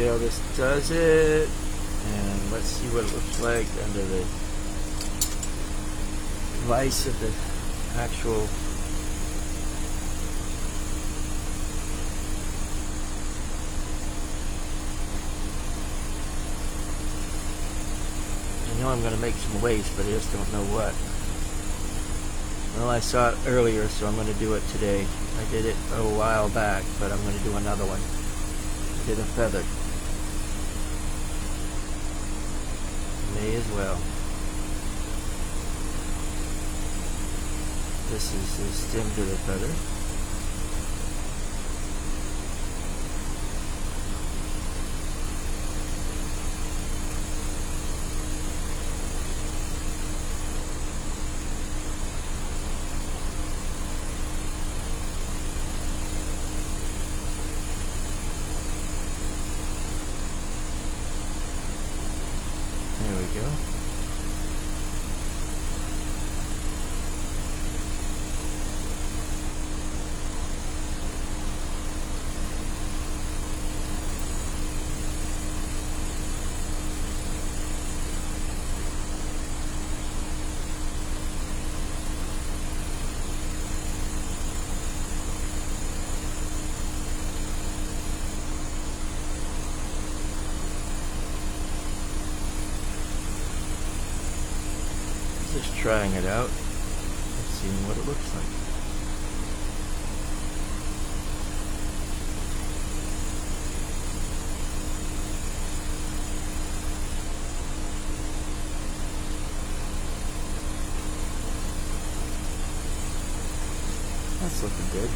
see how this does it, and let's see what it looks like under the vise of the actual I know I'm going to make some waste, but I just don't know what. Well, I saw it earlier, so I'm going to do it today. I did it a while back, but I'm going to do another one. I did a feather. May as well. This is the stem to the feather. There we go. Just trying it out and seeing what it looks like. That's looking good.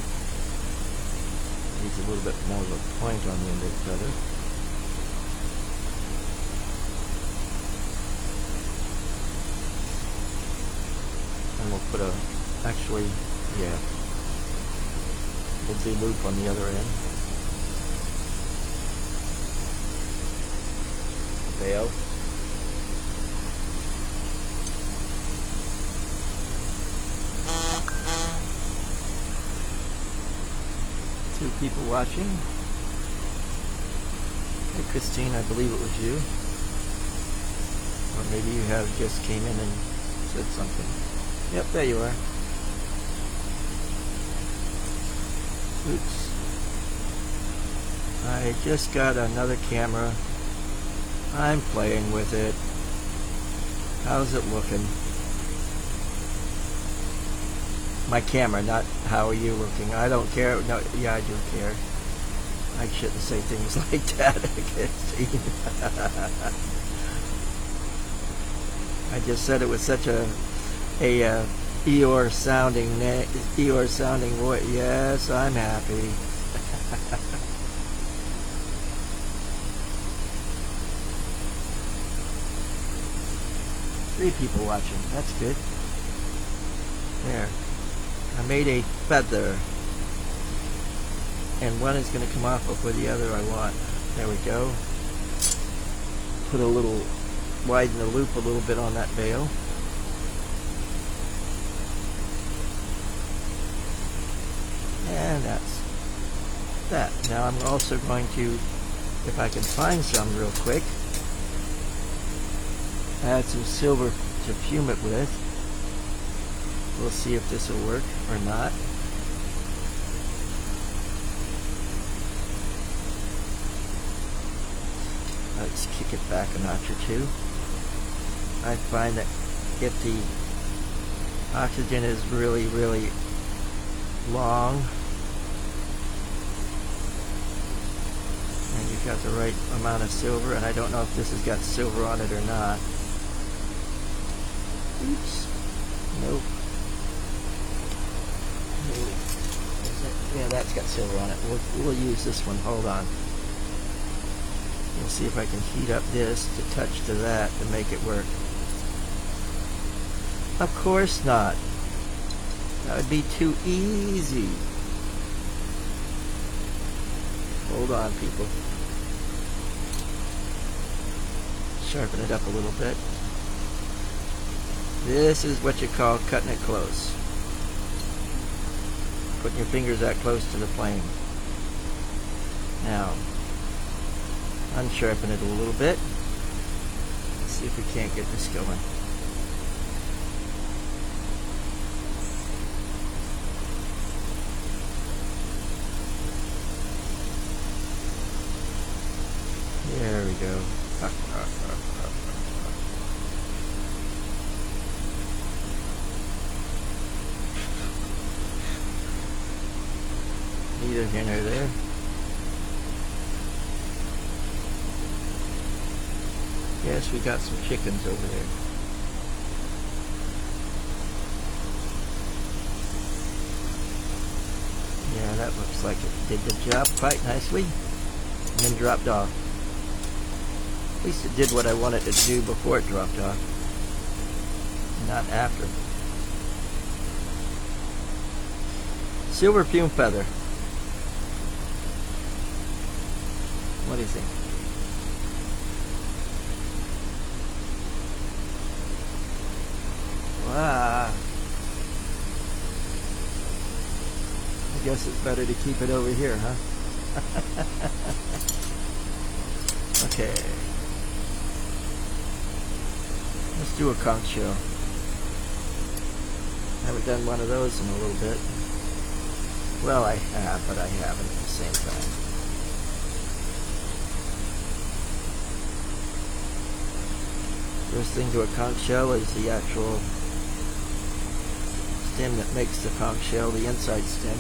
Needs a little bit more of a point on the end of the feather. And we'll put a, actually, yeah, we'll do loop on the other end. Veil. Two people watching. Hey Christine, I believe it was you. Or maybe you have just came in and said something. Yep, there you are. Oops. I just got another camera. I'm playing with it. How's it looking? My camera, not how are you looking. I don't care. No, yeah, I do care. I shouldn't say things like that. I just said it was such a Eeyore sounding voice. Yes, I'm happy. Three people watching. That's good. There. I made a feather. And one is going to come off before the other I want. There we go. Put a little, widen the loop a little bit on that veil. And that's that. Now I'm also going to, if I can find some real quick, add some silver to fume it with. We'll see if this will work or not. Let's kick it back a notch or two. I find that if the oxygen is really, really long and you've got the right amount of silver, and I don't know if this has got silver on it or not. Oops. Nope. Yeah, that's got silver on it. We'll use this one. Hold on. We'll see if I can heat up this to touch to that to make it work. Of course not. That would be too easy. Hold on, people. Sharpen it up a little bit. This is what you call cutting it close. Putting your fingers that close to the flame. Now, unsharpen it a little bit. Let's see if we can't get this going. There we go. Neither here nor there. Yes, we got some chickens over there. Yeah, that looks like it did the job quite nicely. And then dropped off. At least it did what I wanted it to do before it dropped off. Not after. Silver plume feather. What do you think? Wow. I guess it's better to keep it over here, huh? Okay. Let's do a conch shell. Haven't done one of those in a little bit. Well, I have, but I haven't at the same time. First thing to a conch shell is the actual stem that makes the conch shell, the inside stem.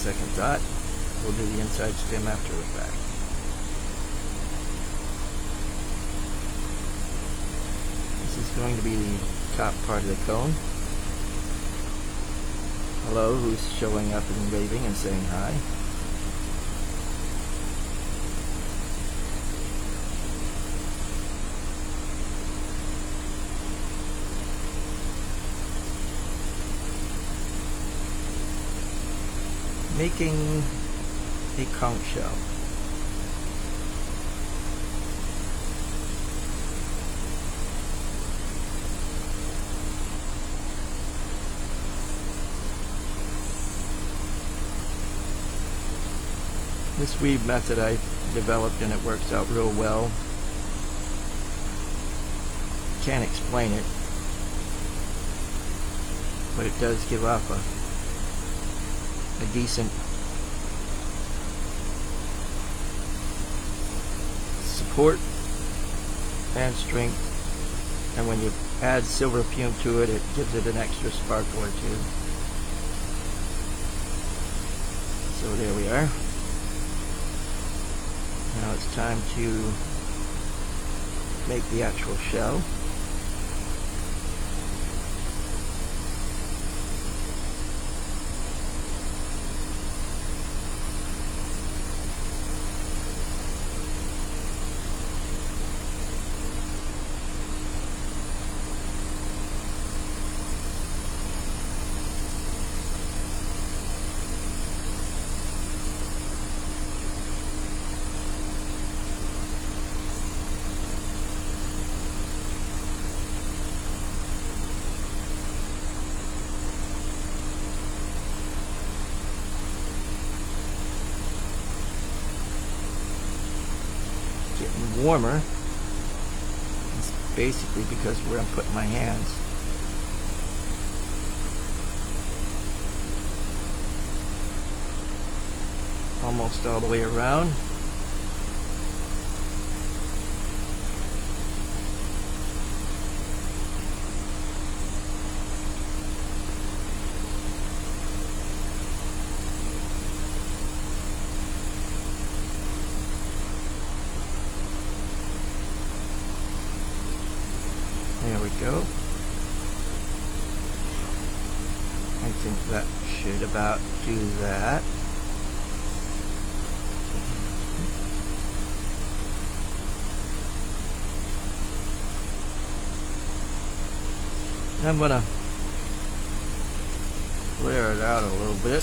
Second thought, we'll do the inside stem after the fact. This is going to be the top part of the cone. Hello, who's showing up and waving and saying hi? Making a conch shell. This weave method I developed and it works out real well. Can't explain it, but it does give off a decent support and strength, and when you add silver plume to it, it gives it an extra sparkle or two. So there we are. Now it's time to make the actual shell. Getting warmer. It's basically because where I'm putting my hands. Almost all the way around. There we go. I think that should about do that. I'm gonna flare it out a little bit.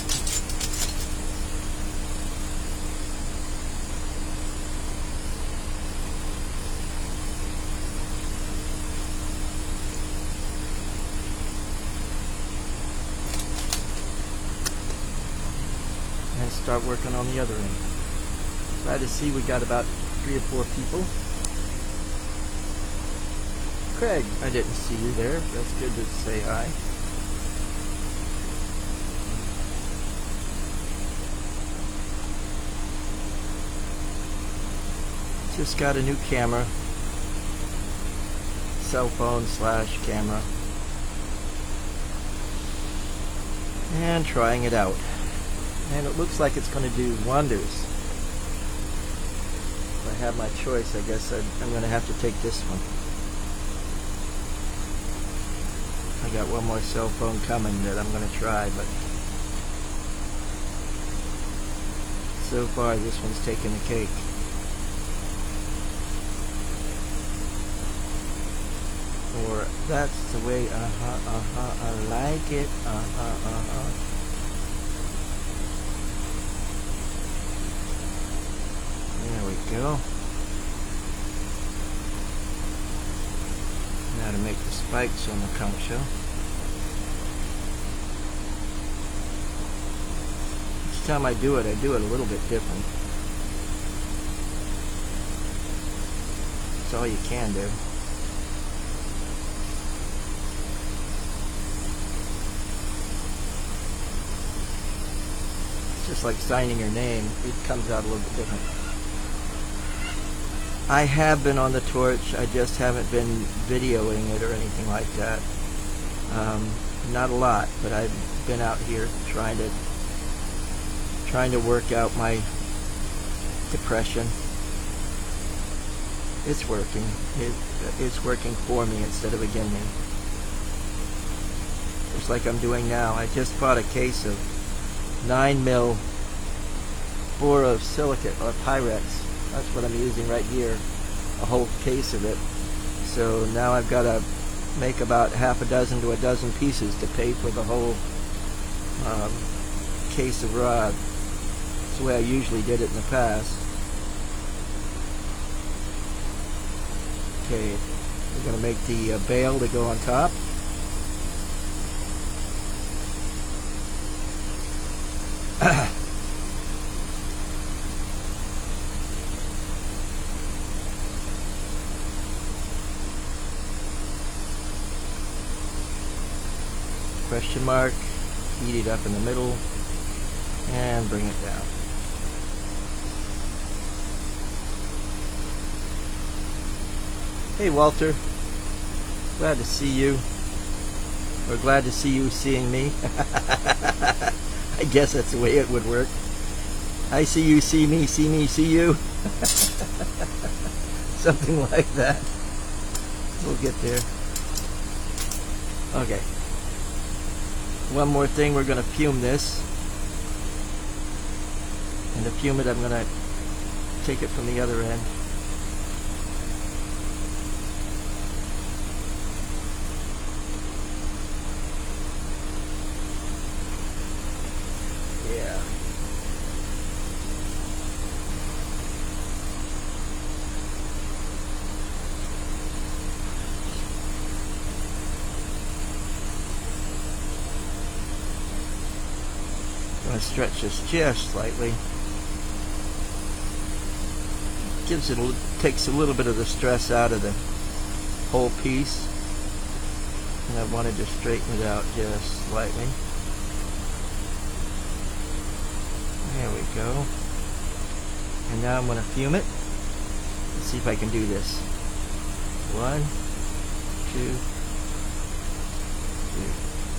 And start working on the other end. Glad to see we got about 3 or 4 people. Craig, I didn't see you there. That's good to say hi. Just got a new camera. Cell phone / camera. And trying it out. And it looks like it's going to do wonders. If I have my choice, I guess I'm going to have to take this one. I got one more cell phone coming that I'm going to try, but so far this one's taking the cake. Or that's the way, I like it, There we go. Now to make the spikes on the conch shell. Each time I do it a little bit different. That's all you can do. It's just like signing your name. It comes out a little bit different. I have been on the torch, I just haven't been videoing it or anything like that. Not a lot, but I've been out here trying to work out my depression. It's working. It's working for me instead of against me. Just like I'm doing now. I just bought a case of 9mm boro silicate or Pyrex. That's what I'm using right here, a whole case of it. So now I've got to make about half a dozen to a dozen pieces to pay for the whole case of rod. That's the way I usually did it in the past. Okay, we're going to make the bail to go on top. Question mark, heat it up in the middle, and bring it down. Hey Walter, glad to see you. Or glad to see you seeing me. I guess that's the way it would work. I see you, see me, see you. Something like that. We'll get there. Okay. One more thing, we're going to fume this. And to fume it, I'm going to take it from the other end. Yeah. I'm going to stretch this just slightly. Takes a little bit of the stress out of the whole piece. And I wanted to straighten it out just slightly. There we go. And now I'm going to fume it. Let's see if I can do this. 1, 2,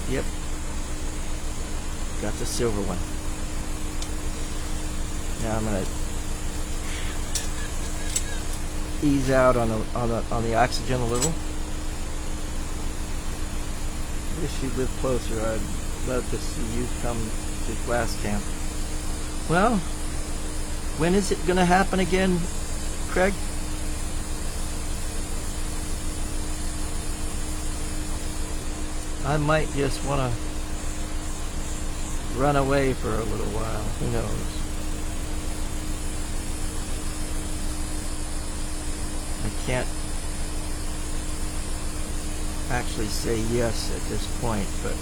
3. Yep. Got the silver one. Now I'm going to ease out on the oxygen a little. Wish you lived closer. I'd love to see you come to glass camp. Well, when is it going to happen again, Craig? I might just want to run away for a little while. Who knows? I can't actually say yes at this point, but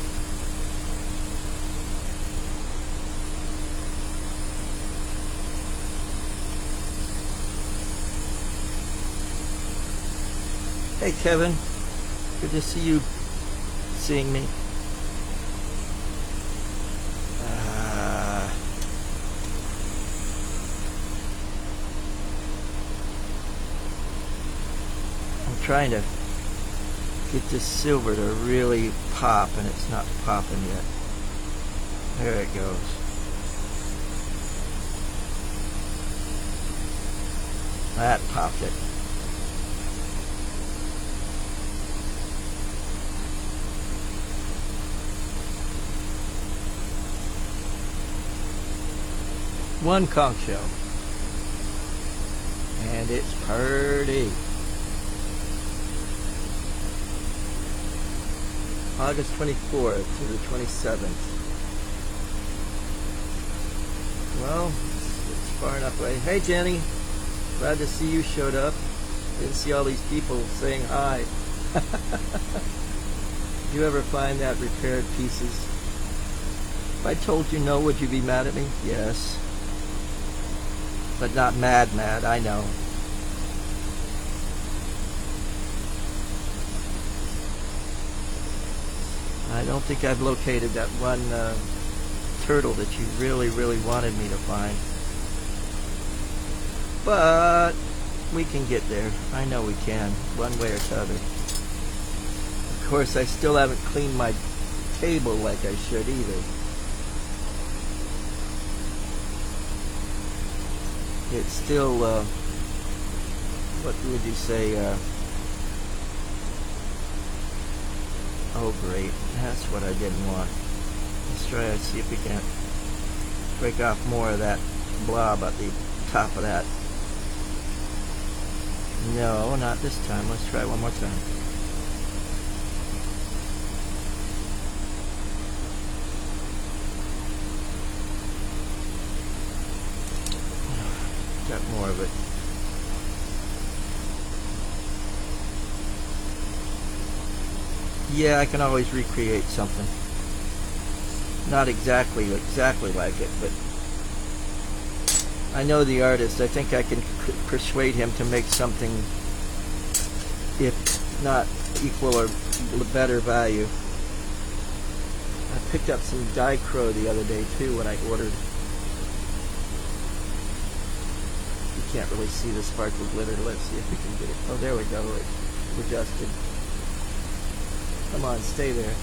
hey Kevin, good to see you seeing me. I'm trying to get this silver to really pop, and it's not popping yet. There it goes. That popped it. One conch shell. And it's pretty. August 24th to the 27th. Well, it's far enough away. Hey Jenny, glad to see you showed up. Didn't see all these people saying hi. Did you ever find that repaired pieces? If I told you no, would you be mad at me? Yes. But not mad, I know. I don't think I've located that one turtle that you really, really wanted me to find. But we can get there. I know we can, one way or the other. Of course, I still haven't cleaned my table like I should either. It's still, what would you say, oh great, that's what I didn't want. Let's try to see if we can break off more of that blob at the top of that. No, not this time. Let's try one more time. Got more of it. Yeah, I can always recreate something. Not exactly like it, but I know the artist. I think I can persuade him to make something, if not equal or better value. I picked up some dichro the other day too when I ordered. You can't really see the sparkle glitter. Let's see if we can get it. Oh, there we go. It's adjusted. Come on, stay there.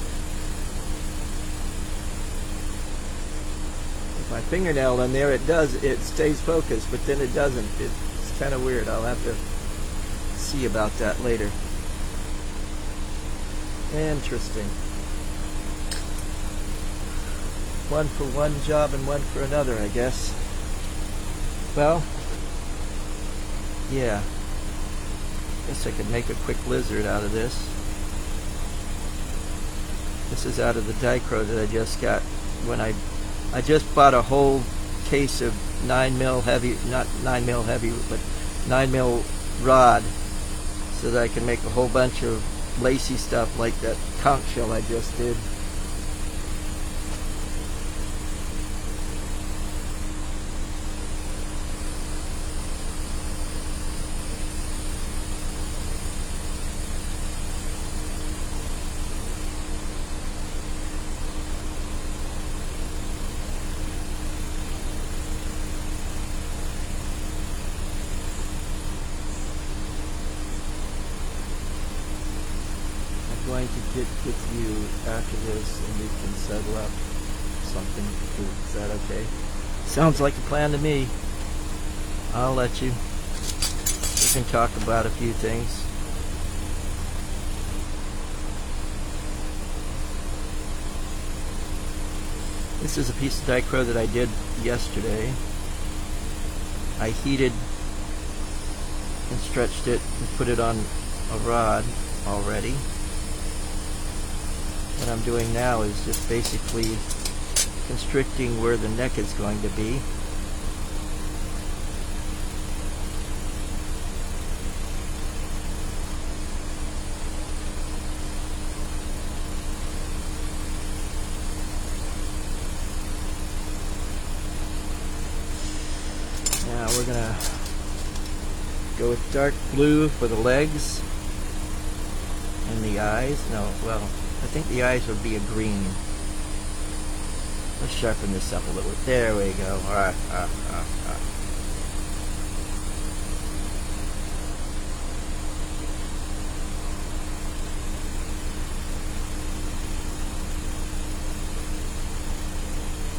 With my fingernail on there, it stays focused, but then it doesn't. It's kind of weird. I'll have to see about that later. Interesting. One for one job and one for another, I guess. Well, yeah. Guess I could make a quick lizard out of this. This is out of the dichro that I just got when I just bought a whole case of 9mm heavy, not 9mm heavy, but 9mm rod, so that I can make a whole bunch of lacy stuff like that conch shell I just did. Going to get with you after this and we can settle up something. Is that okay? Sounds like a plan to me. I'll let you. We can talk about a few things. This is a piece of dichro that I did yesterday. I heated and stretched it and put it on a rod already. What I'm doing now is just basically constricting where the neck is going to be. Now we're gonna go with dark blue for the legs and the eyes. No, well, I think the eyes would be a green. Let's sharpen this up a little bit. There we go.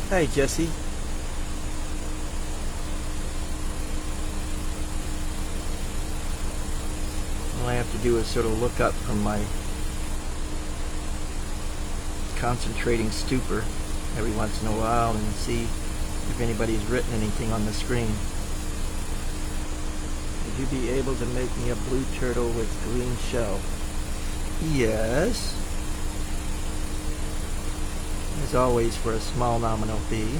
Hey, Jesse. All I have to do is sort of look up from my concentrating stupor every once in a while and see if anybody's written anything on the screen. Would you be able to make me a blue turtle with green shell? Yes. As always, for a small nominal fee.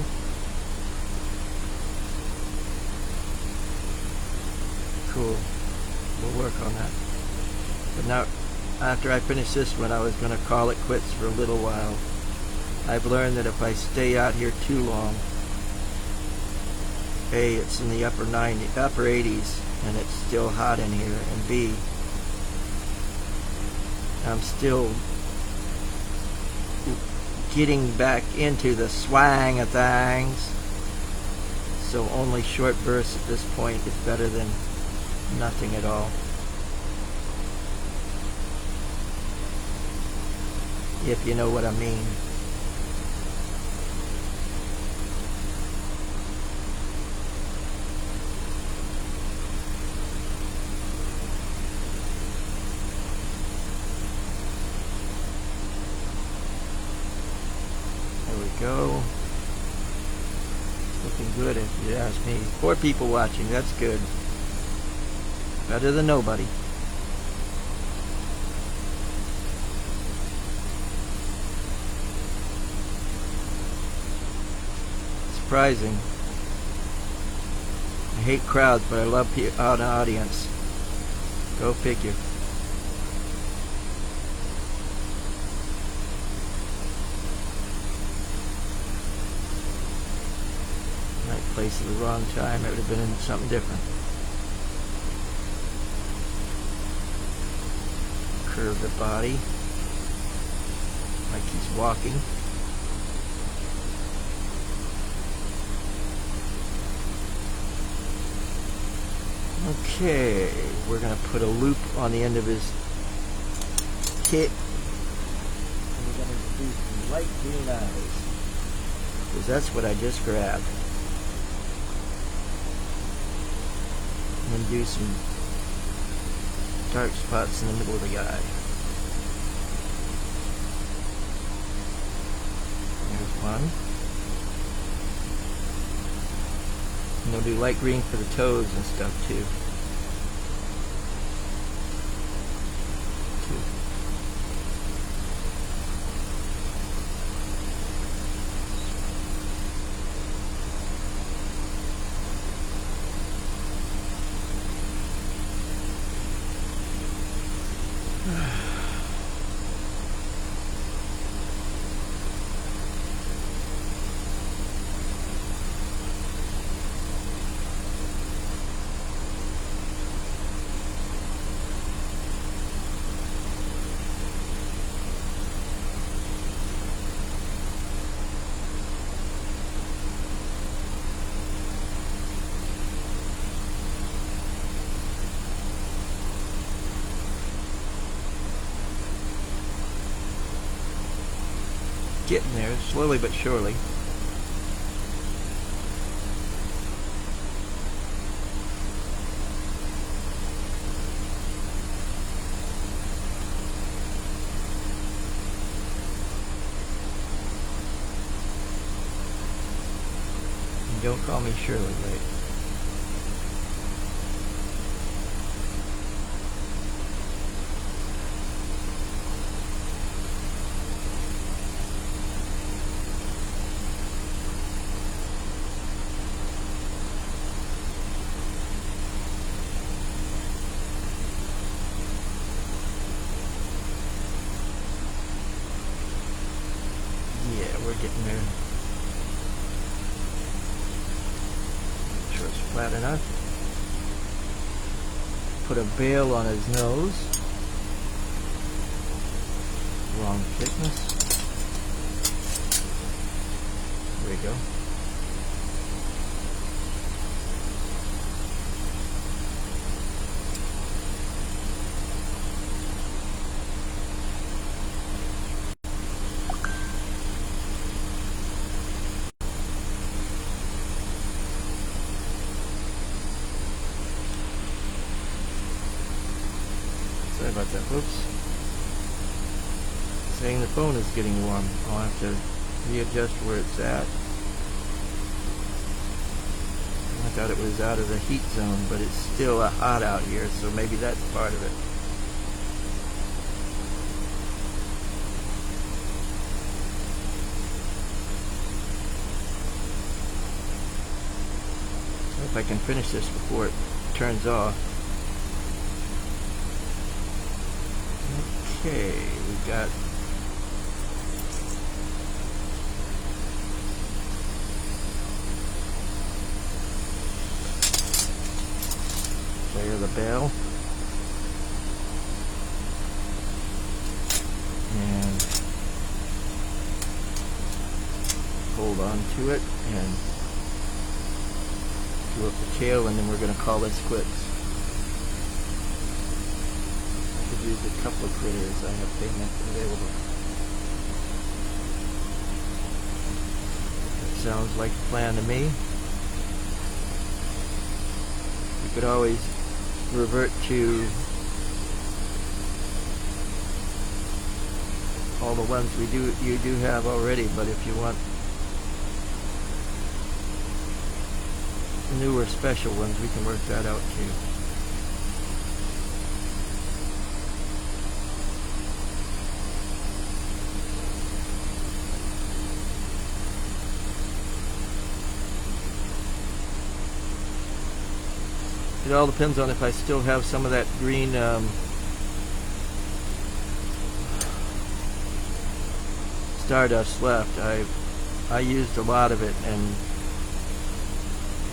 Cool. We'll work on that. But now, after I finish this one, I was going to call it quits for a little while. I've learned that if I stay out here too long, A, it's in the upper 80s, and it's still hot in here, and B, I'm still getting back into the swang of things. So only short bursts at this point is better than nothing at all. If you know what I mean. There we go. Looking good if you ask me. 4 people watching, that's good. Better than nobody. Surprising. I hate crowds, but I love an audience. Go figure. Right place at the wrong time. It would have been in something different. Curve the body like he's walking. Okay, we're going to put a loop on the end of his kit. And we're going to do some light green eyes, because that's what I just grabbed. And then do some dark spots in the middle of the eye. There's one. And we'll do light green for the toes and stuff too. Getting there, slowly but surely. And don't call me Shirley, right? getting there. Make sure it's flat enough. Put a bail on his nose. Wrong thickness. There we go. Sorry about that, folks. Saying the phone is getting warm. I'll have to readjust where it's at. I thought it was out of the heat zone, but it's still hot out here, so maybe that's part of it. So if I can finish this before it turns off. Okay, we've got layer the bail and hold on to it and do up the tail, and then we're going to call this quits. Use a couple of critters. I have payment available. That sounds like a plan to me. You could always revert to all the ones you do have already, but if you want newer special ones, we can work that out too. It all depends on if I still have some of that green stardust left. I used a lot of it, and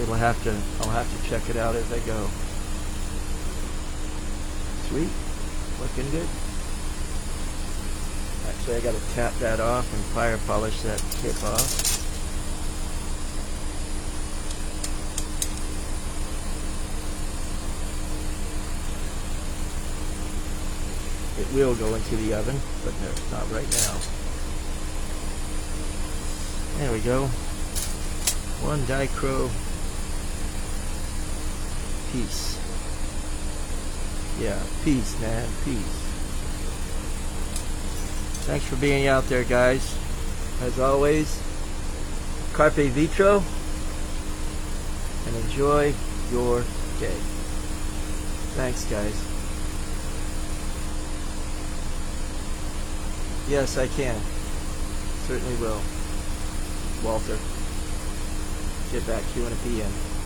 I'll have to check it out as I go. Sweet, looking good. Actually, I got to tap that off and fire polish that tip off. It will go into the oven, but no, not right now. There we go. One dichro piece. Yeah, peace, man, peace. Thanks for being out there, guys. As always, carpe vitro, and enjoy your day. Thanks, guys. Yes, I can. Certainly will. Walter. Get back to you in a PM.